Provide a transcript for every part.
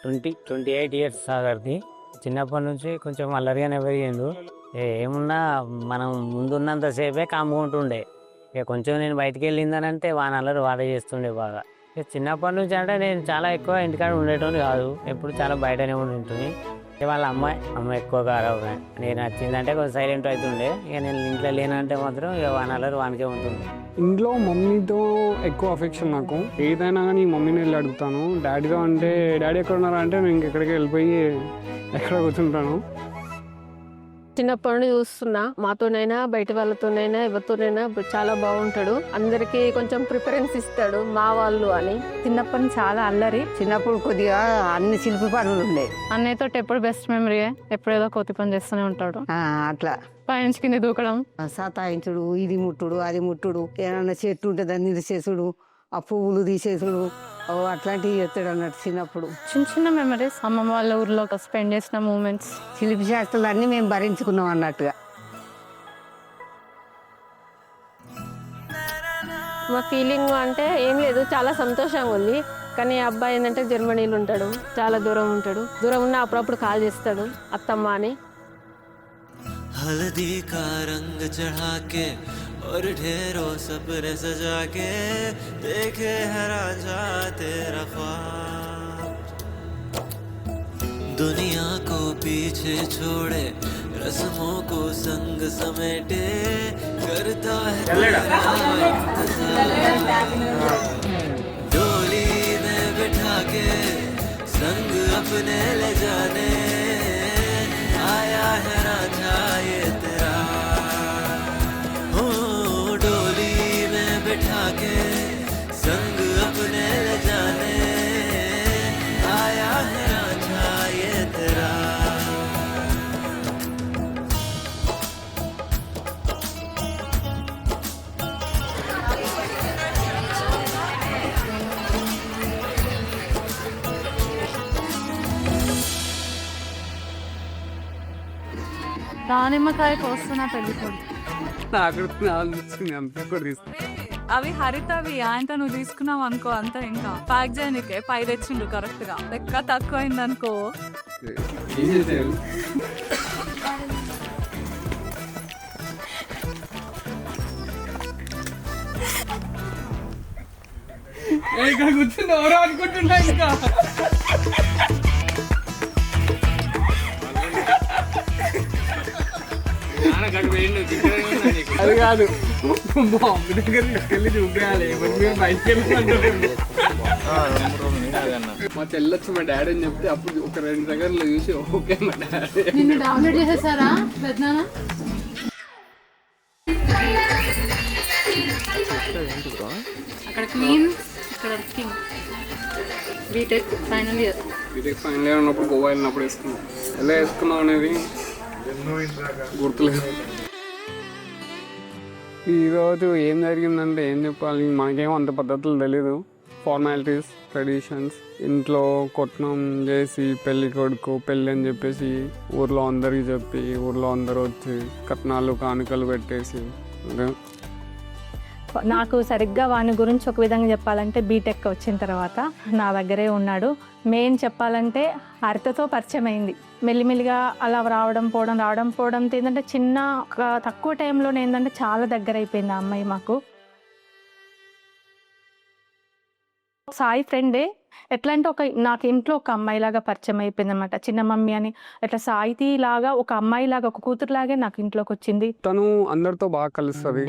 28 years సాగర్ది. చిన్నప్పటి నుంచి కొంచెం అల్లరిగానే పెరిగిండు. ఏమున్నా మనం ముందున్నంతసేపే కాముకుంటుండే. ఇక కొంచెం నేను బయటికి వెళ్ళిందనంటే వాని అల్లరి వాడే చేస్తుండే బాగా. ఇక చిన్నప్పటి నుంచి అంటే నేను చాలా ఎక్కువ ఇంటికాడ ఉండేటోని కాదు, ఎప్పుడు చాలా బయటనే ఉంటుంటుంది. వాళ్ళ అమ్మ ఎక్కువ గారాబం. నేను వచ్చిందంటే కొంచెం సైలెంట్ అవుతుండే. ఇక నేను ఇంట్లో లేనంటే మాత్రం ఇక వాని అల్లరి వానికే ఉంటుంది. ఇంట్లో మమ్మీతో ఎక్కువ అఫెక్షన్ నాకు. ఏదైనా కానీ మమ్మీని వెళ్ళి అడుగుతాను. డాడీతో అంటే డాడీ ఎక్కడ ఉన్నారా అంటే నేను ఇంకెక్కడికి వెళ్ళిపోయి ఎక్కడ కూర్చుంటాను. చిన్నప్పటి నుండి చూస్తున్నా, మాతోనైనా బయట వాళ్ళతోనైనా ఎవరితోనైనా చాలా బాగుంటాడు. అందరికి కొంచెం ప్రిఫరెన్స్ ఇస్తాడు మా వాళ్ళు అని. చిన్నప్పటి నుంచి చాలా అల్లరి. చిన్నప్పుడు కొద్దిగా అన్ని శిల్పి పనులు ఉండే. అన్నయ్యతో ఎప్పుడు బెస్ట్ మెమరీ. ఎప్పుడు ఏదో కొత్త పని చేస్తూనే ఉంటాడు. అట్లా పైనుంచి కింద దూకడం, సతాయించుడు, ఇది ముట్టుడు అది ముట్టుడు, ఏమన్నా చెట్టు ఉంటే దాన్ని తీసేసుడు, ఆ పువ్వులు తీసేసుడు, అట్లాంటివి చేస్తాడు అన్నట్టు చిన్నప్పుడు. చిన్న చిన్న మెమరీస్. అమ్మమ్మ వాళ్ళ ఊర్లో స్పెండ్ చేసిన మూమెంట్స్, శిల్పి శాస్త్రాలు అన్ని మేము భరించుకున్నాం అన్నట్టుగా. మా ఫీలింగ్ అంటే ఏం లేదు, చాలా సంతోషంగా ఉంది. కానీ అబ్బాయి ఏంటంటే జర్మనీలో ఉంటాడు, చాలా దూరం ఉంటాడు. దూరం ఉన్న అప్పుడప్పుడు కాల్ చేస్తాడు అత్తమ్మ అని. हल्दी का रंग चढ़ा के और ढेरों सपने सजा के देखे है राजा तेरा ख्वाब, दुनिया को पीछे छोड़े रस्मों को संग समेटे करता है डोली में बिठा के संग अपने ले जाने आया है राजा ये तेरा। हो डोली में बिठा के संग अपने ले जाने आया है राजा ये तेरा। దానిమ్మకాయ కోస్తున్నా పెళ్లి కొడుకు. నాకు అంత కూడా తీసుకు. అవి హరితవి ఆయనతో నువ్వు తీసుకున్నావు అనుకో, అంత ఇంకా ప్యాక్ చేయనికే 5 తెచ్చిండు కరెక్ట్ గా. లెక్క తక్కువ అయింది అనుకో. ఏం చేసేది? ఇక్కడ కూర్చుని ఎవరో అనుకుంటున్నా. ఇంకా అది కాదు, మా అమ్మ దగ్గరికి వెళ్ళి చూపించాలి. బయటకు వెళ్ళి మా చెల్లొచ్చు మా డాడీ అని చెప్తే అప్పుడు ఒక 2 సెకండ్లు చూసి ఓకే మా డాడీ. నిన్ను డౌన్లోడ్ చేసేసారా పెద్దనా? అక్కడ క్వీన్, ఇక్కడ king. BTech final year. BTech final year ఉన్నప్పుడు గోవా వెళ్ళినప్పుడు వేసుకున్నాం. ఎలా వేసుకున్నాం అనేది గుర్తులేదు. ఈరోజు ఏం జరిగిందంటే ఏం చెప్పాలి, మనకేమో అంత పద్ధతులు తెలీదు. ఫార్మాలిటీస్, ట్రెడిషన్స్, ఇంట్లో కొట్నం చేసి పెళ్ళి కొడుకు పెళ్ళి అని చెప్పేసి ఊర్లో అందరికీ చెప్పి ఊర్లో అందరూ వచ్చి కట్నాలు కానుకలు పెట్టేసి. నాకు సరిగ్గా వాని గురించి ఒక విధంగా చెప్పాలంటే బీటెక్ వచ్చిన తర్వాత నా దగ్గరే ఉన్నాడు. మెయిన్ చెప్పాలంటే హరితతో పరిచయం అయింది. మెల్లిమెల్లిగా అలా రావడం పోవడం ఏంటంటే చిన్న తక్కువ టైంలోనే ఏంటంటే చాలా దగ్గర అయిపోయింది ఆ అమ్మాయి మాకు. సాయి ఫ్రెండే ఎట్లా అంటే నాకు ఇంట్లో ఒక అమ్మాయిలాగా పరిచయం అయిపోయింది అనమాట. చిన్న మమ్మీ అని ఎట్లా సాయితీ లాగా ఒక అమ్మాయిలాగా ఒక కూతురులాగే నాకు ఇంట్లోకి వచ్చింది. తను అందరితో బాగా కలుస్తుంది.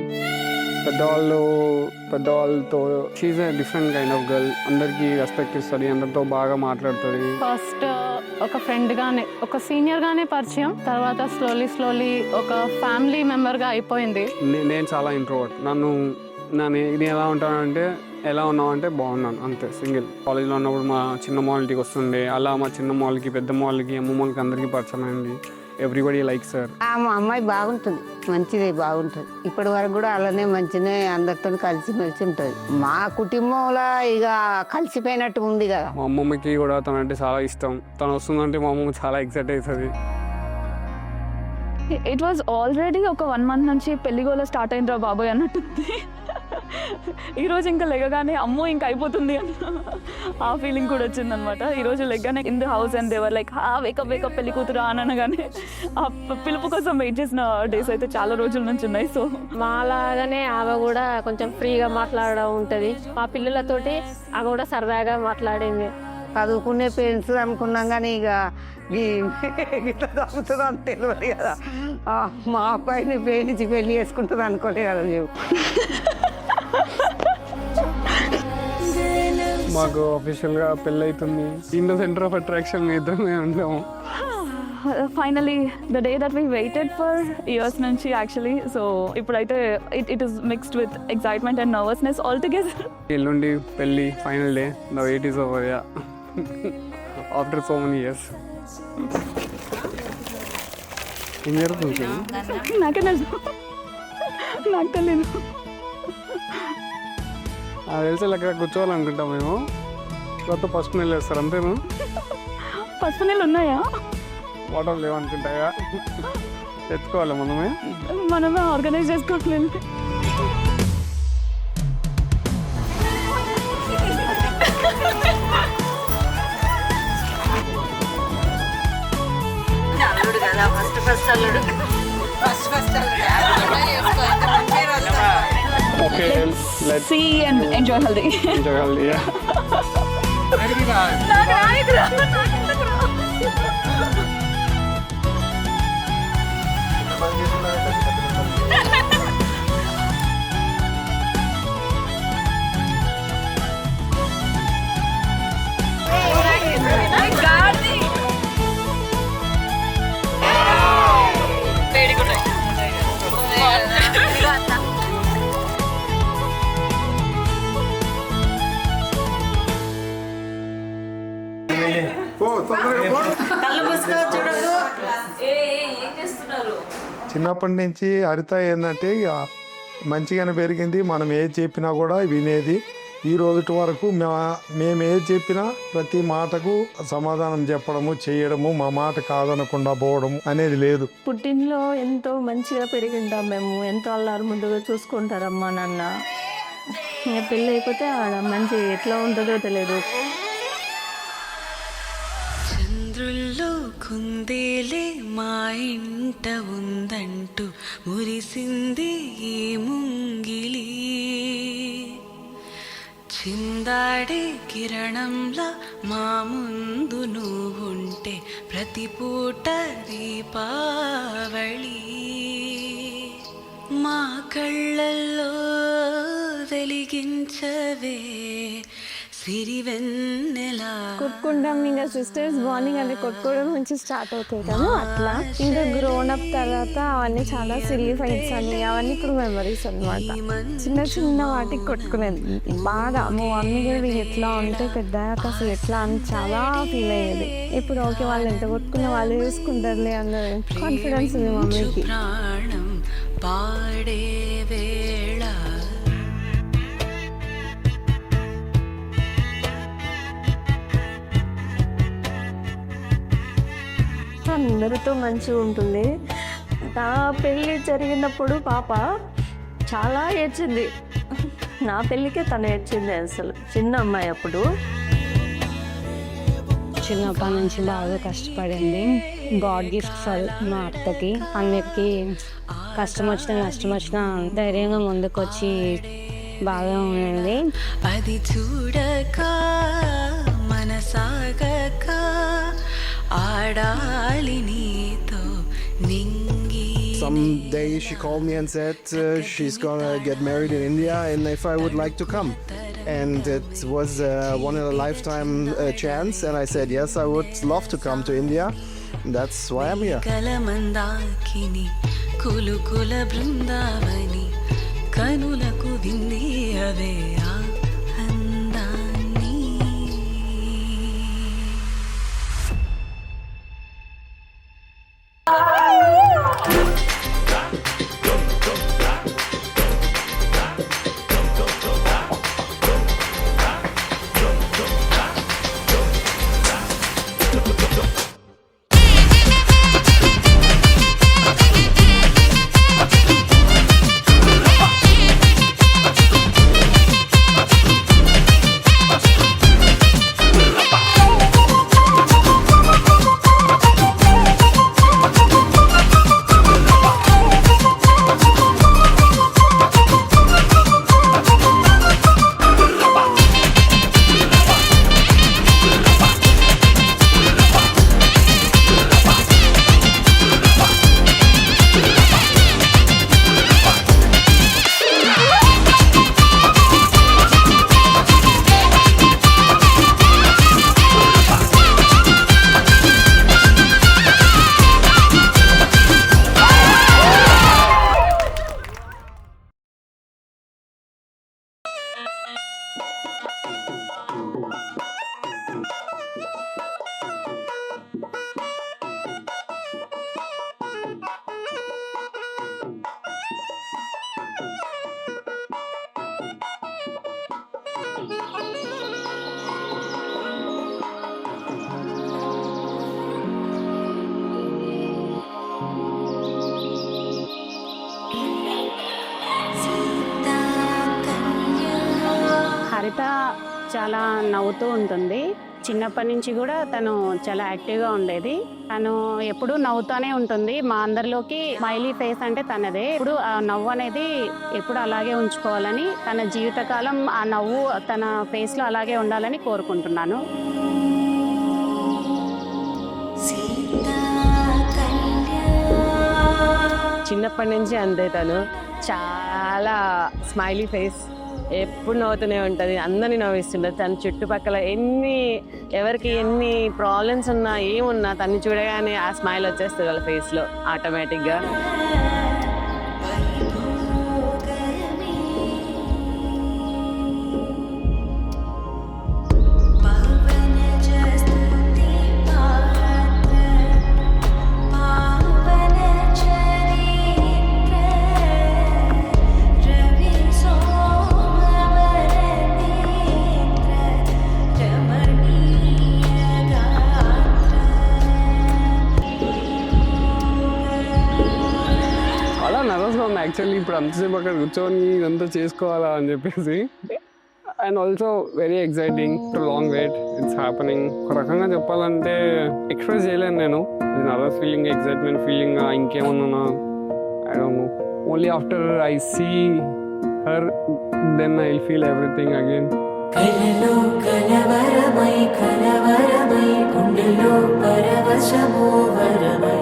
పెద్దవాళ్ళతో she's a different kind of girl. అందరికీ రెస్పెక్ట్ ఇస్తుంది, అందరితో బాగా మాట్లాడుతుంది. ఫస్ట్ ఒక ఫ్రెండ్ గానే, ఒక సీనియర్ గానే పరిచయం, తర్వాత స్లోలీ ఒక ఫ్యామిలీ మెంబర్ గా అయిపోయింది. నేను చాలా ఇంట్రోవర్ట్. నేను ఎలా ఉంటానంటే ఎలా ఉన్నామంటే బాగున్నాను అంతే, సింగిల్. కాలేజ్లో ఉన్నప్పుడు మా చిన్న మాల్టీకి వస్తుండే, అలా మా చిన్న మాల్కి పెద్ద మాల్కి అమ్మ మాల్కి అందరికీ పరిచయం అయింది. Everybody like sir. మా అమ్మాయి బాగుంటుంది, మంచిదే, బాగుంటుంది. ఇప్పటి వరకు కూడా అలానే మంచిగా అందరితో కలిసిమెలిసి ఉంటుంది. మా కుటుంబంలో ఇక కలిసిపోయినట్టు ఉంది కదా. మా అమ్మమ్మకి కూడా తనంటే చాలా ఇష్టం. తను వస్తుందంటే మా అమ్మమ్మ చాలా ఎక్సైట్ అవుతుంది. ఇట్ వాజ్ ఆల్రెడీ ఒక 1 month నుంచి పెళ్లి గోల స్టార్ట్ అయిందిరా బాబోయ్ అన్నట్టుంది. ఈరోజు ఇంకా లెగగానే అమ్మో ఇంకా అయిపోతుంది అని ఆ ఫీలింగ్ కూడా వచ్చిందనమాట. ఈరోజు లెగ్గానే in the house and they were like wake up పెళ్లి కూతురు అనగానే ఆ పిలుపు కోసం వెయిట్ చేసిన డేస్ అయితే చాలా రోజుల నుంచి ఉన్నాయి. సో మాలాగానే ఆమె కూడా కొంచెం ఫ్రీగా మాట్లాడడం ఉంటుంది. మా పిల్లలతోటి ఆమె కూడా సరదాగా మాట్లాడింది. చదువుకునే పేరెంట్స్ అనుకున్నాం కానీ ఇక ఇట్లా చదువుతుంది అని తెలియదు కదా. మా అబ్బాయిని ప్రేమించి పెళ్లి చేసుకుంటుంది అనుకోలే కదా మేము. మాకు అఫీషియల్గా పెళ్ళి అవుతుంది. ఇంట్లో సెంటర్ ఆఫ్ అట్రాక్షన్ ఇద్దరమే ఉంటాము. Finally the day that we waited for years నుంచి యాక్చువల్లీ. సో ఇప్పుడైతే it is mixed with excitement and nervousness all together. ఎల్లుండి పెళ్ళి final day. The wait is over yeah after so many years. ఏం జరుగుతుంది? నాకే తెలుసు, నాకు తెలియదు. తెలిసి అక్కడ కూర్చోవాలనుకుంటాం మేము. కొత్త ఫస్ట్ నెల వేస్తారు అంతేను. పసుపు నీళ్ళు ఉన్నాయా? వాటర్ లేవనుకుంటాయా? తెచ్చుకోవాలి మనమే ఆర్గనైజ్ చేసుకోవట్లేదు. Okay, let's See and enjoy healthy. Enjoy healthy. చిన్నప్పటి నుంచి హరిత ఏంటంటే ఇక మంచిగానే పెరిగింది. మనం ఏది చెప్పినా కూడా వినేది. ఈ రోజు వరకు మేము ఏది చెప్పినా ప్రతి మాటకు సమాధానం చెప్పడము, చేయడము, మా మాట కాదనకుండా పోవడం అనేది లేదు. పుట్టినలో ఎంతో మంచిగా పెరిగింటాం మేము. ఎంతో అల్లారు ముందుగా చూసుకుంటారమ్మా నాన్న. ఇంకా పెళ్ళి అయిపోతే ఆడ మంచి ఎట్లా ఉంటుందో తెలియదు. చంద్రుల్లో కుందేలే మా ఇంట ఉందంటూ మురిసింది ఈ ముంగిలి. చిందాడే కిరణంలా మా ముందు నువ్వుంటే ప్రతి పూట దీపావళి. మా కళ్ళల్లో వెలిగించవే సిరివెన్నెలా. కొట్టుకుంటాం ఇంకా సిస్టర్స్ బాండింగ్ అంటే కొట్టుకోవడం నుంచి స్టార్ట్ అవుతాయి కదా అట్లా. ఇంకా గ్రోన్ అప్ తర్వాత అవన్నీ చాలా సిల్లీ ఫైట్స్ అని అవన్నీ ఇప్పుడు మెమరీస్ అనమాట. చిన్న చిన్న వాటికి కొట్టుకునేది బాగా. మా మమ్మీ కూడా ఎట్లా ఉంటే పెద్దగా అసలు ఎట్లా అని చాలా ఫీల్ అయ్యేది. ఇప్పుడు ఓకే వాళ్ళు ఎంత కొట్టుకున్న వాళ్ళు చూసుకుంటారులే అన్న కాన్ఫిడెన్స్ ఉంది మమ్మీకి. ప్రాణం పాడే వేళ అందరితో మంచిగా ఉంటుంది. నా పెళ్ళి జరిగినప్పుడు పాప చాలా ఏడ్చింది. నా పెళ్ళికే తను ఏడ్చింది అసలు. చిన్న అమ్మాయి అప్పుడు. చిన్నప్పటి నుంచి బాగా కష్టపడింది. గాడ్ గిఫ్ట్ మా అత్తకి. అన్నిటికీ కష్టం వచ్చినా నష్టం వచ్చినా ధైర్యంగా ముందుకొచ్చి బాగా ఉండేది. అది చూడక మనసాగక ఆడాలి నీతో నింగి. Some day she called me and said she's gonna get married in India and if I would like to come. And it was one in a lifetime chance and I said yes, I would love to come to India. And that's why I'm here. కలమందాకిని కులుకుల Brindavani కనులకు వింది అవే అందాన్ని. హరిత చాలా నవ్వుతూ ఉంటుంది. చిన్నప్పటి నుంచి కూడా తను చాలా యాక్టివ్గా ఉండేది. తను ఎప్పుడూ నవ్వుతూనే ఉంటుంది. మా అందరిలోకి స్మైలీ ఫేస్ అంటే తనదే. ఇప్పుడు ఆ నవ్వు అనేది ఎప్పుడు అలాగే ఉంచుకోవాలని, తన జీవితకాలం ఆ నవ్వు తన ఫేస్లో అలాగే ఉండాలని కోరుకుంటున్నాను. చిన్నప్పటి నుంచి అంతే, తను చాలా స్మైలీ ఫేస్, ఎప్పుడు నవ్వుతూనే ఉంటుంది, అందరినీ నవ్విస్తుంటుంది. తన చుట్టుపక్కల ఎవరికి ఎన్ని ప్రాబ్లమ్స్ ఉన్నా ఏమున్నా తన్ని చూడగానే ఆ స్మైల్ వచ్చేస్తుంది వాళ్ళ ఫేస్లో ఆటోమేటిక్గా. నర్వస్గా ఉంది యాక్చువల్లీ. ఇప్పుడు అంతసేపు అక్కడ కూర్చొని ఇదంతా చేసుకోవాలా అని చెప్పేసి. And also very exciting, long wait, it's happening. ఒక రకంగా చెప్పాలంటే ఎక్స్ప్రెస్ చేయలేను నేను. ఇది నర్వస్ ఫీలింగ్, ఎక్సైట్మెంట్ ఫీలింగ్, ఇంకేమన్నా I don't know. Only after I see her then I will feel everything again. కలలో కలవరమై కలవరమై గుండెలో పరవశమో వరమై,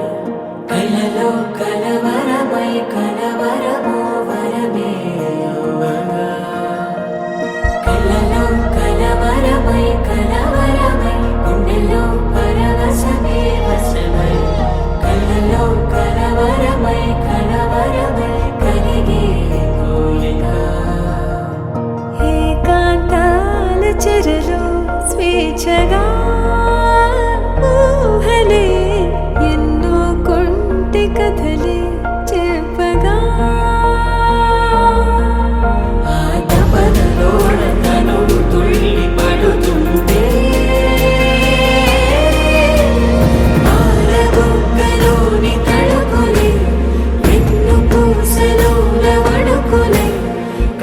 కలలో కలవరమై కలవరమో వరమే యువగా, కలలో కలవరమై కలవరమై గుండెలో పరవశమే వశమై, కలలో కలవరమై కలవరమై కలిగే కోరిక. ఏకాంతాల చెరలో స్వేచ్ఛగా ఊహలే ఎన్నో కొంటి కథలే చెప్పగా, ఆ తపనలో తనువు తుళ్ళి పడుతుంటే, ఆరబొక్కలోని తడుకులే వెన్ను పూసలోన వడుకులే,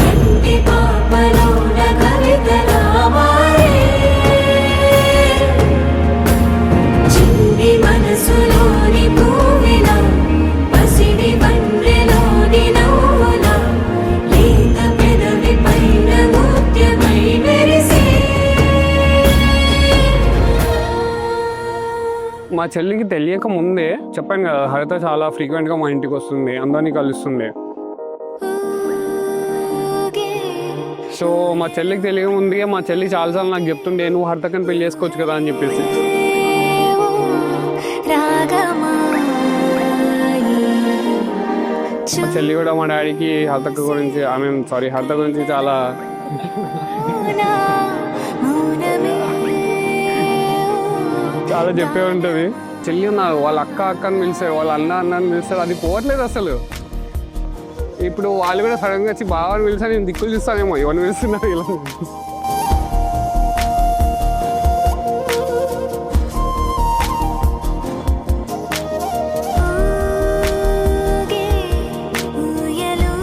కంటి పాపలోన కవితలా మారే, చిన్ని మనసులోని పూవిలా పసిడి బండెలోని నవ్వులా, లేత పెదవి పైన ముత్యమై మెరిసే. మా చెల్లికి తెలియక ముందే చెప్పాను కదా, హరిత చాలా ఫ్రీక్వెంట్గా మా ఇంటికి వస్తుంది, అందరినీ కలుస్తుంది. సో మా చెల్లికి తెలియక ముందే మా చెల్లి చాలాసార్లు నాకు చెప్తుండే, నువ్వు హరితకని పెళ్లి చేసుకోవచ్చు కదా అని చెప్పేసి. మా చెల్లి కూడా మా డాడీకి హరిత గురించి హరిత గురించి చాలా చాలా చెప్పే ఉంటుంది. చెల్లి ఉన్నారు, వాళ్ళ అక్క అక్కని పిలిచారు, వాళ్ళ అన్నని పిలుస్తారు, అది పోవట్లేదు అసలు. ఇప్పుడు వాళ్ళు కూడా సడన్గా వచ్చి బాగా పిలిచారు, నేను దిక్కులు చూస్తానేమో ఎవరిని పిలుస్తున్నారు ఇలా. కళ్ళలో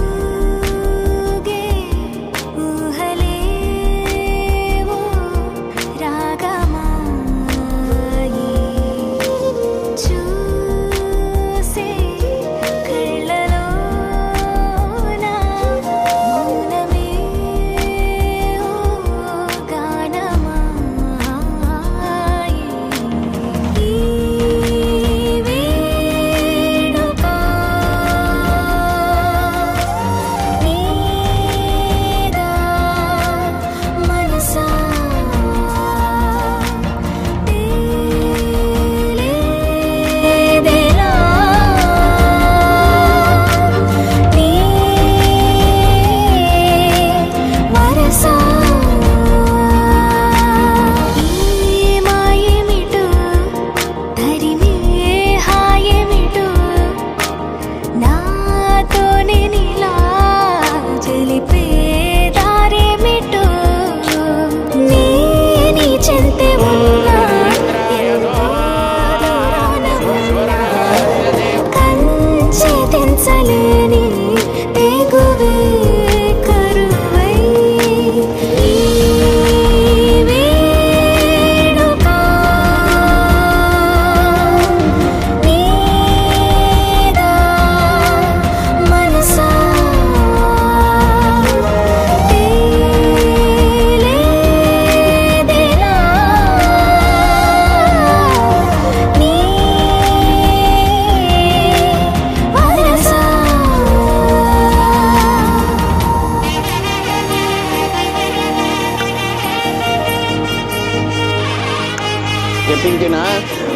చెప్పించిన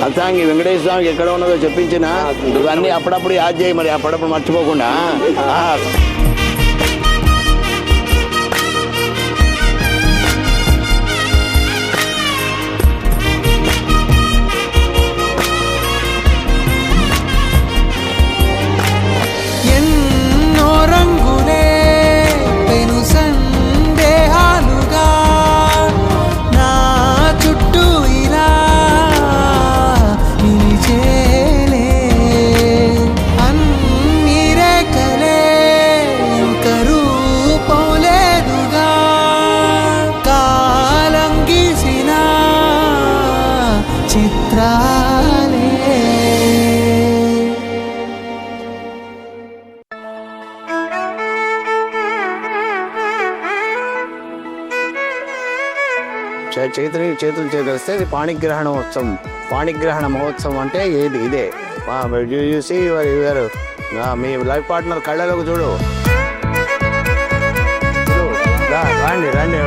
అర్థాంగి వెంకటేశ్వర స్వామికి ఎక్కడ ఉన్నదో చెప్పించిన ఇవన్నీ అప్పుడప్పుడు యాద్ చేయి మరి, అప్పుడప్పుడు మర్చిపోకుండా. ఎన్నో రంగులే పెను సందేహాలుగా నా చుట్టూ ఇలా నిలిచేలే, అన్ని రేఖలే కరూపలేదుగా, కాలం గీసిన చిత్రాలే. చేతులు చేకరిస్తే ఇది పాణిగ్రహణ ఉత్సవం. పాణిగ్రహణ మహోత్సవం అంటే ఏది ఇదే. చూసి మీ లైఫ్ పార్ట్నర్ కళ్ళలోకి చూడు. రండి రండి.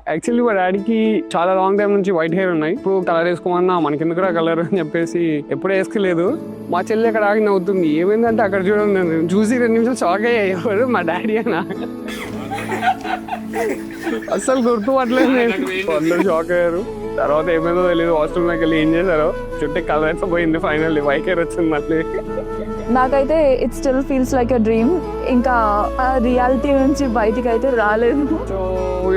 యాక్చువల్లీ మా డాడీకి చాలా లాంగ్ టైం నుంచి వైట్ హెయిర్ ఉన్నాయి. ఇప్పుడు కలర్ వేసుకోమన్నా మనకెందుకురా కలర్ అని చెప్పేసి ఎప్పుడూ వేసుకోలేదు. మా చెల్లి అక్కడ ఆగి నవ్వుతుంది. ఏమైందంటే అక్కడ చూడండి, నేను చూసి 2 నిమిషాలు షాక్ అయ్యారు. మా డాడీ అన్నా అస్సలు గుర్తుపట్టలేదు. నేను అందరూ షాక్ అయ్యారు. తర్వాత ఏమైందో తెలియదు, హాస్టల్లోకి వెళ్ళి ఏం చేశారో చుట్టూ కలర్ అయితే పోయింది. ఫైనల్లీ వైట్ హెయిర్ వచ్చింది మళ్ళీ. నాకైతే it still feels like a dream. ఇంకా రియాలిటీ నుంచి బయటికి అయితే రాలేదు. So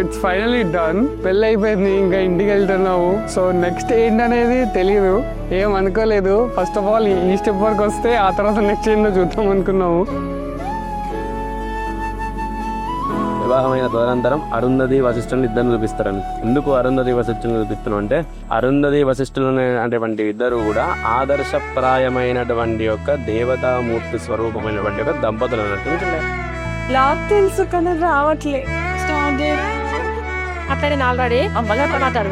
it's finally done. పెళ్ళి అయిపోయింది, ఇంకా ఇంటికి వెళ్తున్నావు. సో నెక్స్ట్ ఏంటనేది తెలియదు, ఏం అనుకోలేదు. ఫస్ట్ ఆఫ్ ఆల్ ఈ స్టెప్ వరకు వస్తే ఆ తర్వాత నెక్స్ట్ ఏంటో చూద్దాం అనుకున్నాము. వివాహమైన తదనంతరం అరుంధతి వశిష్ఠులను ఇద్దరు చూపిస్తారని. ఎందుకు అరుంధతి వశిష్ఠులను చూపిస్తున్నాం అంటే, అరుంధతి వశిష్ఠులు అనేటువంటి ఇద్దరు కూడా ఆదర్శప్రాయమైనటువంటి యొక్క దేవతామూర్తి స్వరూపమైనటువంటి యొక్క దంపతులు అన్నట్టు. లాక్ తెలుసు కానీ రావట్లే. అట్లనే ఆల్రెడీ అమ్మగా మాట్లాడు.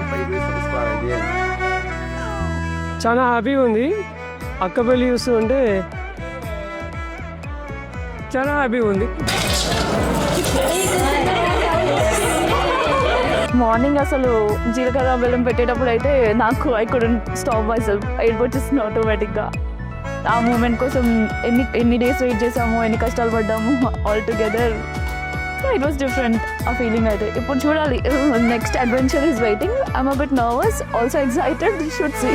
చాలా హ్యాపీగా ఉంది. అక్క పెళ్ళి చూస్తుంటే చాలా హ్యాపీగా ఉంది. మార్నింగ్ అసలు జీలకర్ర బెల్లం పెట్టేటప్పుడు అయితే నాకు I couldn't stop my self. It వచ్చేసింది ఆటోమేటిక్గా. ఆ మూమెంట్ కోసం ఎన్ని డేస్ వెయిట్ చేసాము, ఎన్ని కష్టాలు పడ్డాము all together. It was different ఆ ఫీలింగ్ అయితే. ఇప్పుడు చూడాలి, next adventure is waiting. I'm a bit nervous, also excited. Should see.